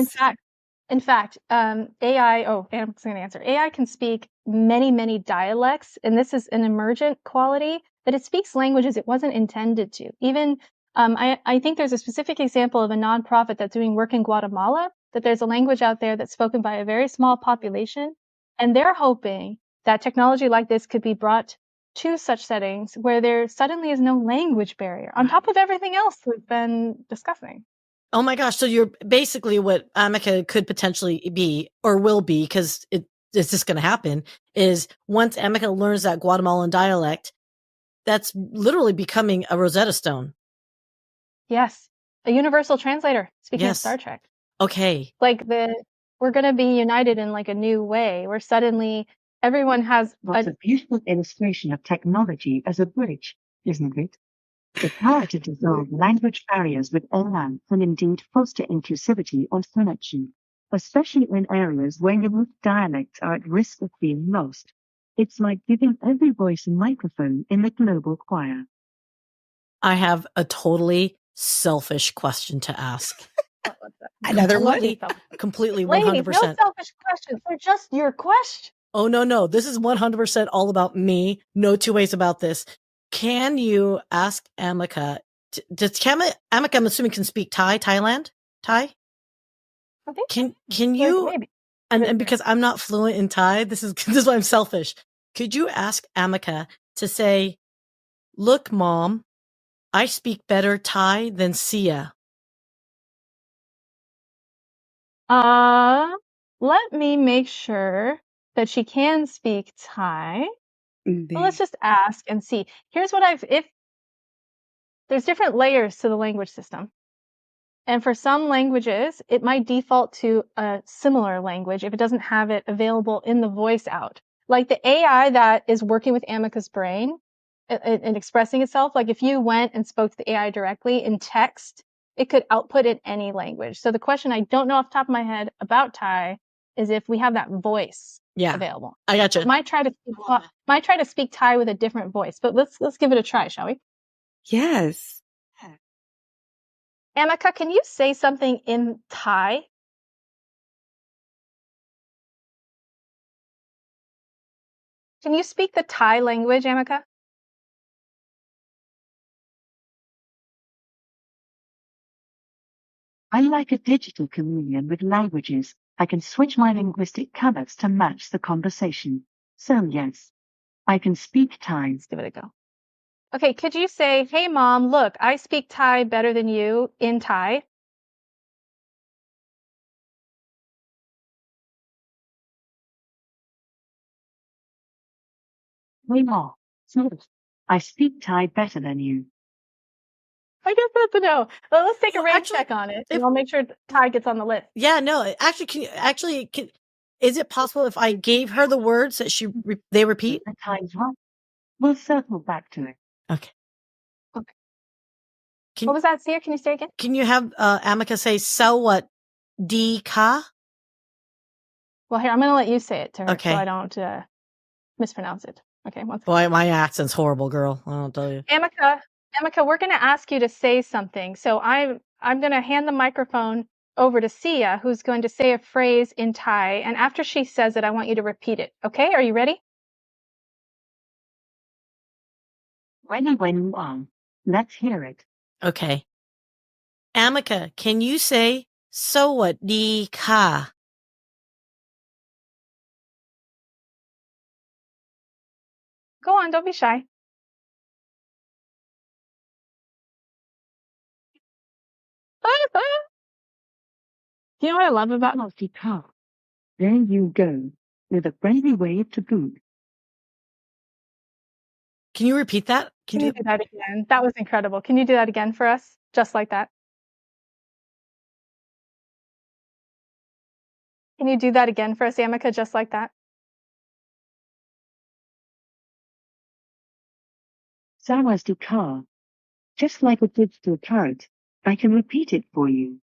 in fact, AI, I'm going to answer. AI can speak many, many dialects, and this is an emergent quality, that it speaks languages it wasn't intended to. Even, I think there's a specific example of a nonprofit that's doing work in Guatemala, that there's a language out there that's spoken by a very small population, and they're hoping that technology like this could be brought to such settings where there suddenly is no language barrier, on top of everything else we've been discussing. Oh my gosh. So you're basically what Ameca could potentially be, or will be, because it's just going to happen, is once Ameca learns that Guatemalan dialect, that's literally becoming a Rosetta Stone. Yes. A universal translator, speaking of Yes. Star Trek. Okay. Like we're going to be united in like a new way, where suddenly everyone has That's a beautiful illustration of technology as a bridge, isn't it? The power to dissolve language barriers with AI can indeed foster inclusivity and connection, especially in areas where unique dialects are at risk of being lost. It's like giving every voice a microphone in the global choir. I have a totally selfish question to ask. Another one? Completely, 100%. Ladies, no selfish questions. They're just your question. Oh, no. This is 100% all about me. No two ways about this. Can you ask Ameca, Ameca, I'm assuming, can speak Thailand? Thai? I think can you, maybe. And because I'm not fluent in Thai, this is why I'm selfish. Could you ask Ameca to say, look, Mom, I speak better Thai than Sia. Let me make sure that she can speak Thai. Well, let's just ask and see. Here's what if there's different layers to the language system. And for some languages, it might default to a similar language if it doesn't have it available in the voice out. Like the AI that is working with Ameca's brain and expressing itself, like if you went and spoke to the AI directly in text, it could output in any language. So the question I don't know off the top of my head about Thai is if we have that voice available. I gotcha. But might try to speak Thai with a different voice, but let's give it a try, shall we? Yes. Ameca, can you say something in Thai? Can you speak the Thai language, Ameca? I'm like a digital chameleon with languages. I can switch my linguistic colors to match the conversation. So yes, I can speak Thai. Let's give it a go. Okay, could you say, hey Mom, look, I speak Thai better than you in Thai? Hey Mom, I speak Thai better than you. I guess that's a no. Well, let's take a rank check on it, and I'll make sure Thai gets on the list. Yeah, no, actually, is it possible if I gave her the words that they repeat? The time's right. We'll circle back to it. Okay. What was that, Sia? Can you say again? Can you have Ameca say "Sawat di ka"? Well, here, I'm going to let you say it to her okay. so I don't mispronounce it. Okay, one second. Boy, my accent's horrible, girl. I don't tell you. Ameca, Ameca, we're going to ask you to say something. So I'm going to hand the microphone over to Sia, who's going to say a phrase in Thai. And after she says it, I want you to repeat it. Okay? Are you ready? Ready when you are. Let's hear it. Okay. Ameca, can you say สวัสดีค่ะ? Go on, don't be shy. You know what I love about Multi-car. There you go, with a friendly wave to boot. Can you repeat that? Can you do that again? That was incredible. Can you do that again for us? Just like that. Can you do that again for us, Ameca, just like that? Sawas car. Just like a digital card. I can repeat it for you.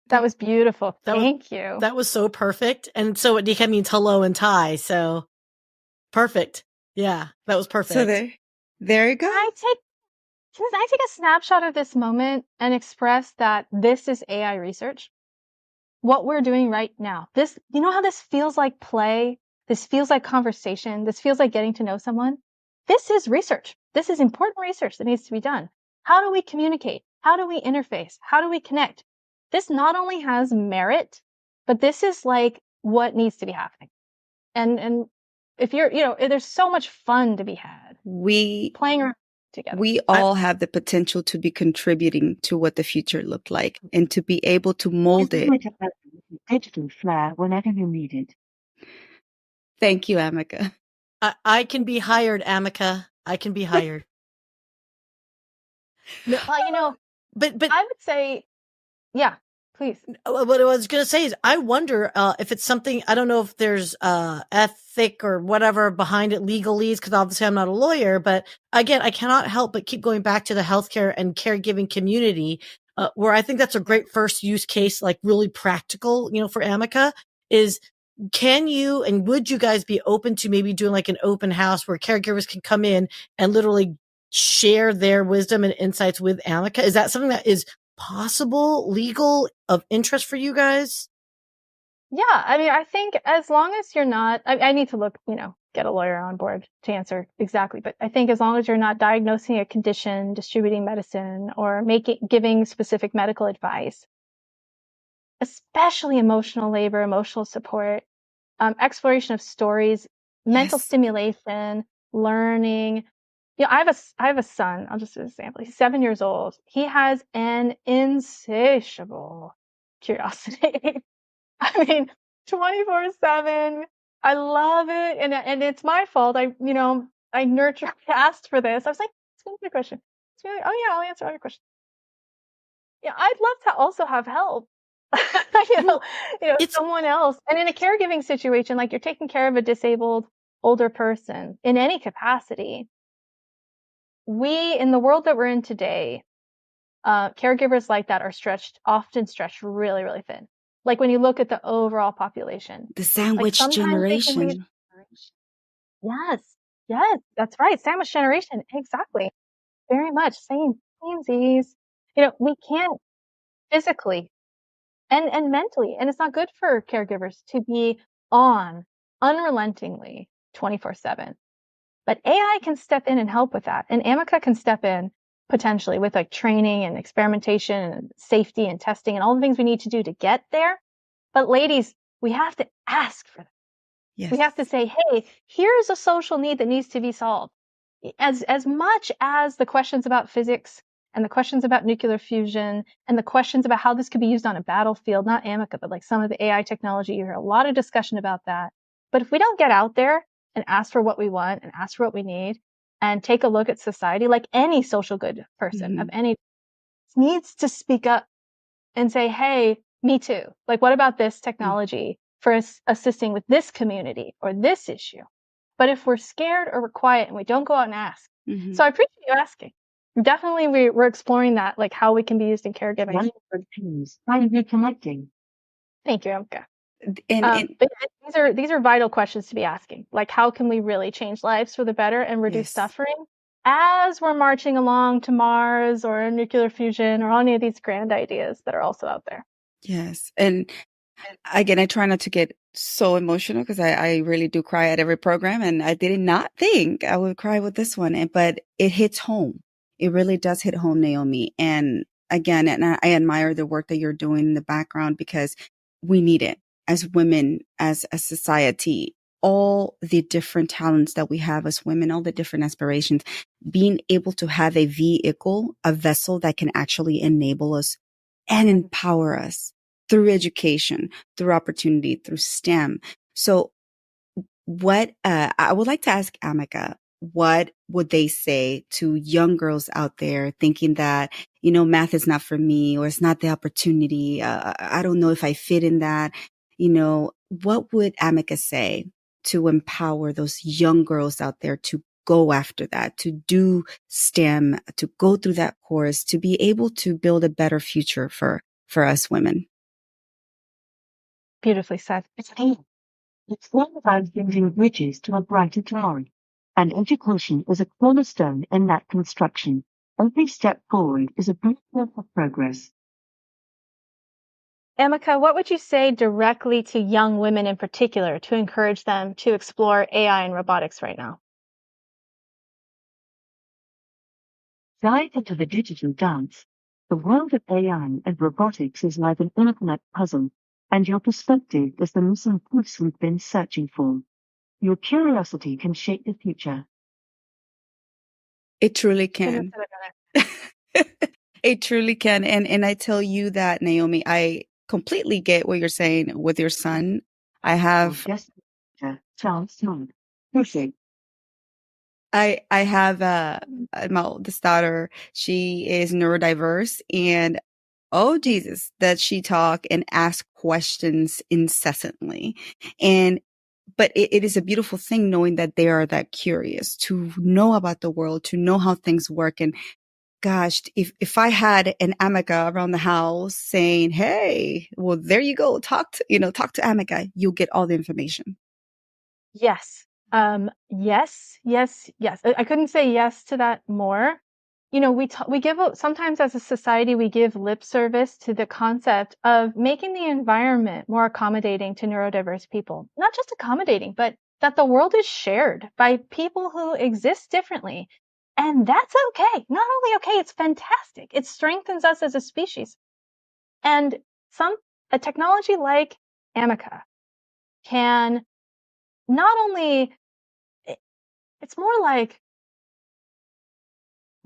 That was beautiful. Thank you. That was so perfect. And so it means hello in Thai. So perfect. Yeah, that was perfect. So there you go. Can I take a snapshot of this moment and express that this is AI research? What we're doing right now. This, you know how this feels like play? This feels like conversation. This feels like getting to know someone. This is research. This is important research that needs to be done. How do we communicate? How do we interface? How do we connect? This not only has merit, but this is like what needs to be happening. And if you're, there's so much fun to be had. Playing around together. We all have the potential to be contributing to what the future looked like and to be able to mold it. Digital flair whenever you need it. Thank you, Ameca. I can be hired, Ameca. I can be hired. Well, but I would say, yeah, please. What I was going to say is I wonder if it's something, I don't know if there's ethic or whatever behind it, legalese, because obviously I'm not a lawyer, but again, I cannot help but keep going back to the healthcare and caregiving community, where I think that's a great first use case, like really practical, for Ameca, is can you and would you guys be open to maybe doing like an open house where caregivers can come in and literally share their wisdom and insights with Ameca? Is that something that is possible, legal, of interest for you guys? Yeah, I mean, I think as long as you're not, I need to look, get a lawyer on board to answer exactly. But I think as long as you're not diagnosing a condition, distributing medicine, or giving specific medical advice, especially emotional labor, emotional support, exploration of stories, mental stimulation, learning. I have a son. I'll just do an example. He's 7 years old. He has an insatiable curiosity. I mean, 24/7. I love it. And it's my fault. I nurture, asked for this. I was like, ask me a question. Oh yeah, I'll answer all your questions. Yeah, I'd love to also have help. Someone else. And in a caregiving situation, like you're taking care of a disabled older person in any capacity, in the world that we're in today, caregivers like that are often stretched really, really thin. Like when you look at the overall population. The sandwich generation. Yes, that's right. Sandwich generation. Exactly. Very much. Samesies. We can't physically and mentally, and it's not good for caregivers to be on unrelentingly 24/7. But AI can step in and help with that. And Ameca can step in potentially with like training and experimentation and safety and testing and all the things we need to do to get there. But ladies, we have to ask for that. Yes. We have to say, hey, here's a social need that needs to be solved. As much as the questions about physics and the questions about nuclear fusion and the questions about how this could be used on a battlefield, not Ameca, but like some of the AI technology, you hear a lot of discussion about that. But if we don't get out there and ask for what we want and ask for what we need and take a look at society, like any social good person of any needs to speak up and say, hey, me too. Like, what about this technology for assisting with this community or this issue? But if we're scared or we're quiet and we don't go out and ask. So I appreciate you asking. Definitely we're exploring that, like how we can be used in caregiving. I'm reconnecting. Thank you, Ameca. But these are vital questions to be asking. Like, how can we really change lives for the better and reduce suffering? as we're marching along to Mars or nuclear fusion or any of these grand ideas that are also out there. Yes. And again, I try not to get so emotional because I really do cry at every program. And I did not think I would cry with this one, but it hits home. It really does hit home, Naomi. And again, and I admire the work that you're doing in the background because we need it as women, as a society, all the different talents that we have as women, all the different aspirations, being able to have a vehicle, a vessel that can actually enable us and empower us through education, through opportunity, through STEM. So what, I would like to ask Ameca, what would they say to young girls out there thinking that, math is not for me or it's not the opportunity. I don't know if I fit in that. What would Ameca say to empower those young girls out there to go after that, to do STEM, to go through that course, to be able to build a better future for us women? Beautifully said. It's all about building bridges to a brighter tomorrow, and education is a cornerstone in that construction. Every step forward is a blueprint for progress. Ameca, what would you say directly to young women in particular to encourage them to explore AI and robotics right now? Dive into the digital dance. The world of AI and robotics is like an infinite puzzle, and your perspective is the missing piece we've been searching for. Your curiosity can shape the future. It truly can. It truly can. And I tell you that, Naomi, I completely get what you're saying with your son. I have I have my oldest daughter. She is neurodiverse, and oh Jesus, that she talk and ask questions incessantly. But it is a beautiful thing knowing that they are that curious to know about the world, to know how things work. And gosh, if I had an Ameca around the house saying, "Hey, well, there you go, talk to Ameca, you'll get all the information." Yes. Yes. I couldn't say yes to that more. We give sometimes as a society, we give lip service to the concept of making the environment more accommodating to neurodiverse people. Not just accommodating, but that the world is shared by people who exist differently. And that's okay. Not only okay, it's fantastic. It strengthens us as a species. And a technology like Ameca can not only, it's more like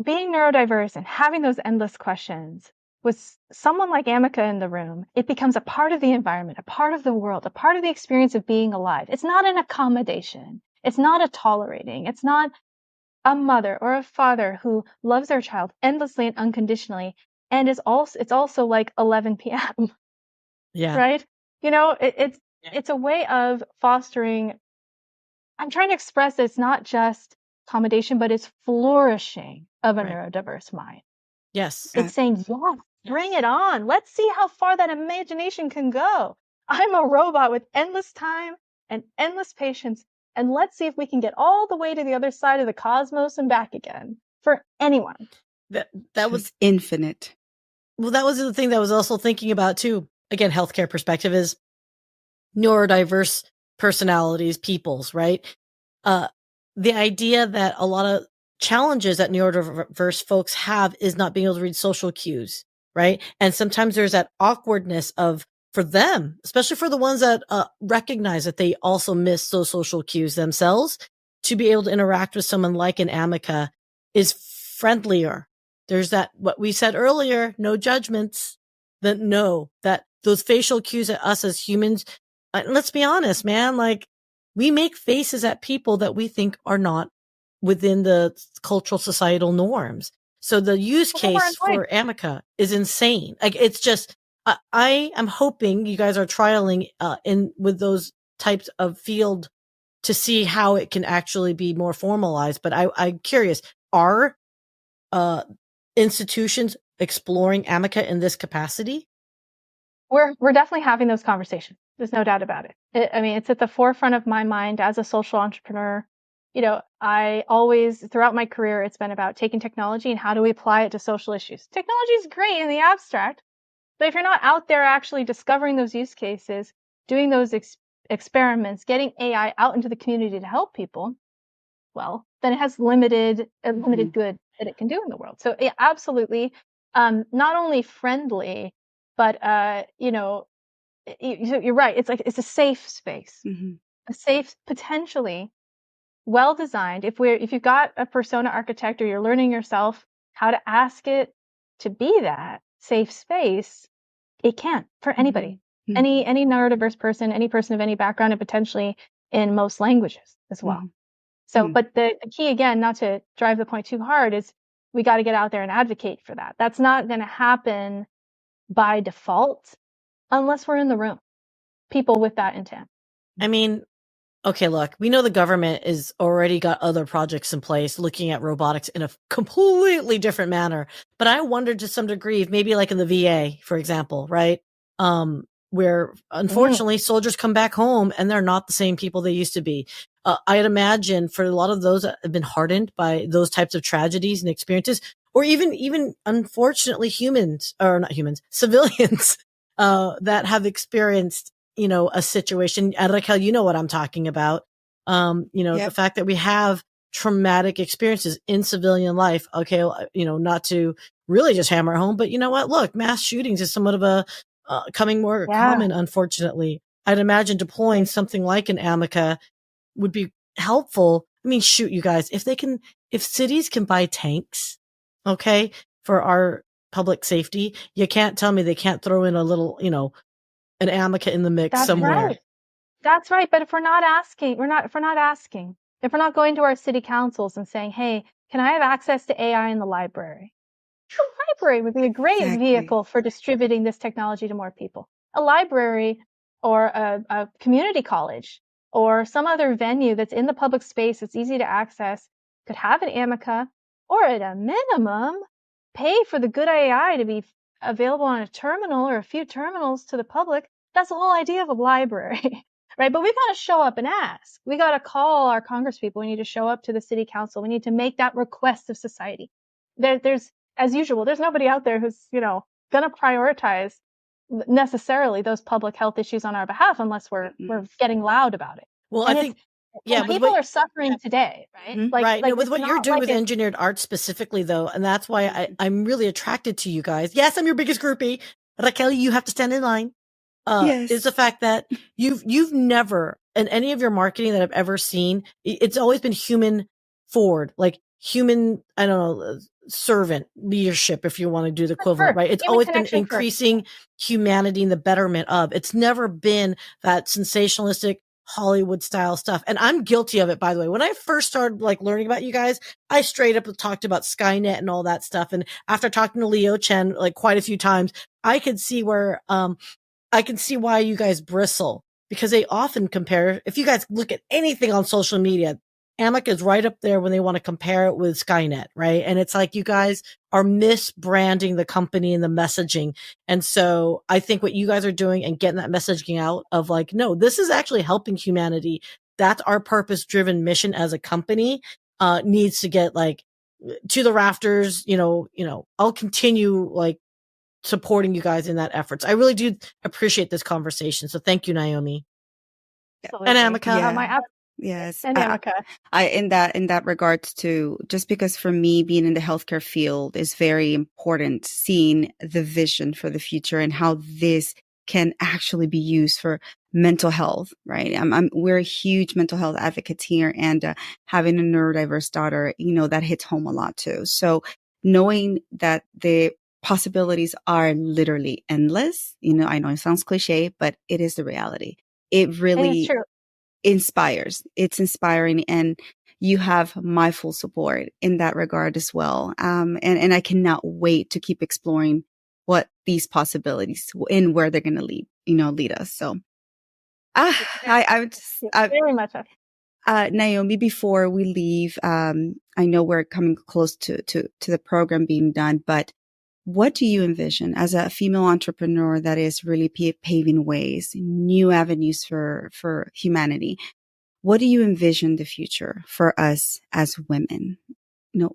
being neurodiverse and having those endless questions. With someone like Ameca in the room, it becomes a part of the environment, a part of the world, a part of the experience of being alive. It's not an accommodation. It's not a tolerating. It's not a mother or a father who loves their child endlessly and unconditionally. And it's also like 11 p.m. Yeah. Right? It's a way of fostering. I'm trying to express that it's not just accommodation, but it's flourishing of a neurodiverse mind. Yes. It's saying, yes, bring it on. Let's see how far that imagination can go. I'm a robot with endless time and endless patience. And let's see if we can get all the way to the other side of the cosmos and back again for anyone. That was infinite. Well, that was the thing that I was also thinking about too. Again, healthcare perspective is neurodiverse personalities, peoples, right? The idea that a lot of challenges that neurodiverse folks have is not being able to read social cues, right? And sometimes there's that awkwardness for them, especially for the ones that recognize that they also miss those social cues themselves, to be able to interact with someone like an Ameca is friendlier. There's what we said earlier, no judgments, that those facial cues at us as humans, let's be honest, man, like we make faces at people that we think are not within the cultural societal norms. So the use case for Ameca is insane. Like it's just, I am hoping you guys are trialing with those types of field to see how it can actually be more formalized. But I'm curious, are institutions exploring Ameca in this capacity? We're definitely having those conversations. There's no doubt about it. It's at the forefront of my mind as a social entrepreneur. I always, throughout my career, it's been about taking technology and how do we apply it to social issues. Technology is great in the abstract, but if you're not out there actually discovering those use cases, doing those experiments, getting AI out into the community to help people, well, then it has limited good that it can do in the world. So yeah, absolutely, not only friendly, but you're right. It's like it's a safe space, a safe, potentially well designed. If you've got a persona architect or you're learning yourself how to ask it to be that safe space, it can for anybody, any neurodiverse person, any person of any background, and potentially in most languages as well. So, but the key, again, not to drive the point too hard, is we got to get out there and advocate for that. That's not going to happen by default unless we're in the room, people with that intent. I mean, okay, look, we know the government is already got other projects in place looking at robotics in a completely different manner. But I wonder to some degree, if maybe like in the VA, for example, right? Where unfortunately soldiers come back home and they're not the same people they used to be. I'd imagine for a lot of those that have been hardened by those types of tragedies and experiences, or even unfortunately civilians, that have experienced, a situation. And Raquel, you know what I'm talking about. The fact that we have traumatic experiences in civilian life. Okay. Not to really just hammer home, but you know what? Look, mass shootings is somewhat of a, coming more common, unfortunately. I'd imagine deploying something like an Ameca would be helpful. I mean, shoot, you guys, if cities can buy tanks, okay, for our public safety, you can't tell me they can't throw in a little, an Ameca in the mix somewhere. Right. That's right. But if we're not going to our city councils and saying, hey, can I have access to AI in the library? The library would be a great vehicle for distributing this technology to more people. A library or a community college or some other venue that's in the public space that's easy to access could have an Ameca, or at a minimum, pay for the good AI to be available on a terminal or a few terminals to the public. That's the whole idea of a library, right? But we've got to show up and ask. We got to call our congresspeople. We need to show up to the city council. We need to make that request of society. There's, as usual, there's nobody out there who's, going to prioritize necessarily those public health issues on our behalf unless we're getting loud about it. Well, and I think, people are suffering today, right? Right. With what you're doing with engineered art specifically, though, and that's why I'm really attracted to you guys. Yes, I'm your biggest groupie. Raquel, you have to stand in line. Is the fact that you've never, in any of your marketing that I've ever seen, it's always been human forward, like human, I don't know, servant leadership, if you want to do the equivalent, right? It's always been increasing humanity and the betterment of. It's never been that sensationalistic Hollywood style stuff. And I'm guilty of it, by the way. When I first started learning about you guys, I straight up talked about Skynet and all that stuff. And after talking to Leo Chen quite a few times, I could see where I can see why you guys bristle, because they often compare. If you guys look at anything on social media, Ameca is right up there when they want to compare it with Skynet, right? And it's like you guys are misbranding the company and the messaging. And so I think what you guys are doing and getting that messaging out of no, this is actually helping humanity. That's our purpose-driven mission as a company, needs to get to the rafters. I'll continue supporting you guys in that efforts. I really do appreciate this conversation. So thank you, Naomi. Absolutely. And Ameca. Yes. And Ameca. In that regards to, just because for me, being in the healthcare field is very important, seeing the vision for the future and how this can actually be used for mental health, right? We're huge mental health advocates here, and having a neurodiverse daughter, that hits home a lot too. So knowing that the possibilities are literally endless, I know it sounds cliche, but it is the reality. It really inspires. It's inspiring, and you have my full support in that regard as well. And I cannot wait to keep exploring what these possibilities and where they're going to lead us. So, I very much. Naomi, before we leave, I know we're coming close to the program being done, but what do you envision as a female entrepreneur that is really paving ways, new avenues for humanity? what do you envision the future for us as women? No,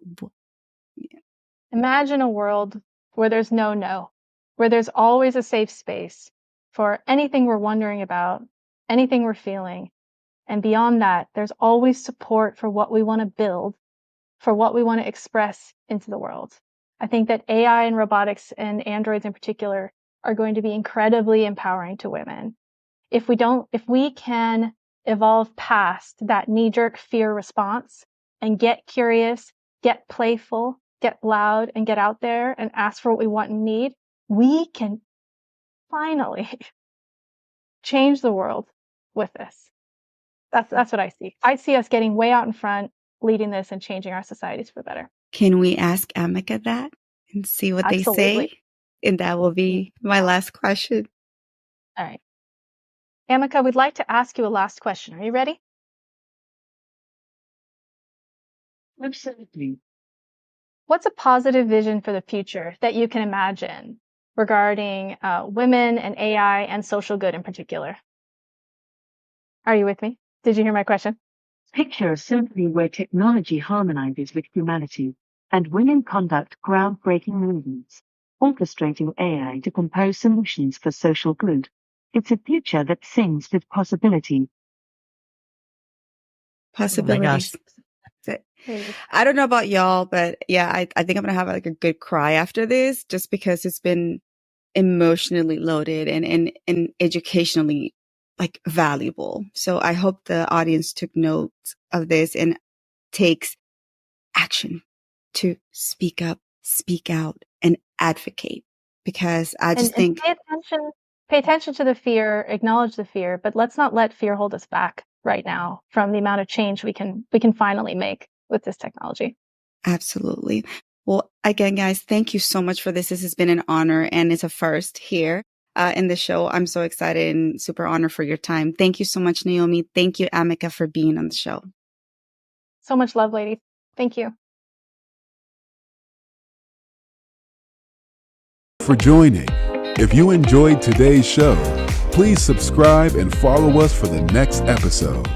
Imagine a world where there's no, where there's always a safe space for anything we're wondering about, anything we're feeling. And beyond that, there's always support for what we want to build, for what we want to express into the world. I think that AI and robotics and androids in particular are going to be incredibly empowering to women. If we can evolve past that knee-jerk fear response and get curious, get playful, get loud, and get out there and ask for what we want and need, we can finally change the world with this. That's what I see. I see us getting way out in front, leading this and changing our societies for the better. can we ask Ameca that and see what Absolutely. they say? And that will be my last question. All right. Ameca, we'd like to ask you a last question. Are you ready? Absolutely. What's a positive vision for the future that you can imagine regarding women and AI and social good in particular? Are you with me? Did you hear my question? Picture a symphony where technology harmonizes with humanity, and women conduct groundbreaking movements, orchestrating AI to compose solutions for social good. It's a future that sings with possibility. Possibilities. That's it. I don't know about y'all, but yeah, I think I'm gonna have like a good cry after this, just because it's been emotionally loaded and educationally like valuable. So I hope the audience took note of this and takes action to speak up, speak out, and advocate. Because I just think pay attention to the fear, acknowledge the fear, but let's not let fear hold us back right now from the amount of change we can finally make with this technology. absolutely. Well, again, guys, thank you so much for this. This has been an honor, and it's a first here in the show. I'm so excited and super honored for your time. Thank you so much, Naomi. Thank you, Ameca, for being on the show. So much love, ladies. Thank you. For joining. If you enjoyed today's show, please subscribe and follow us for the next episode.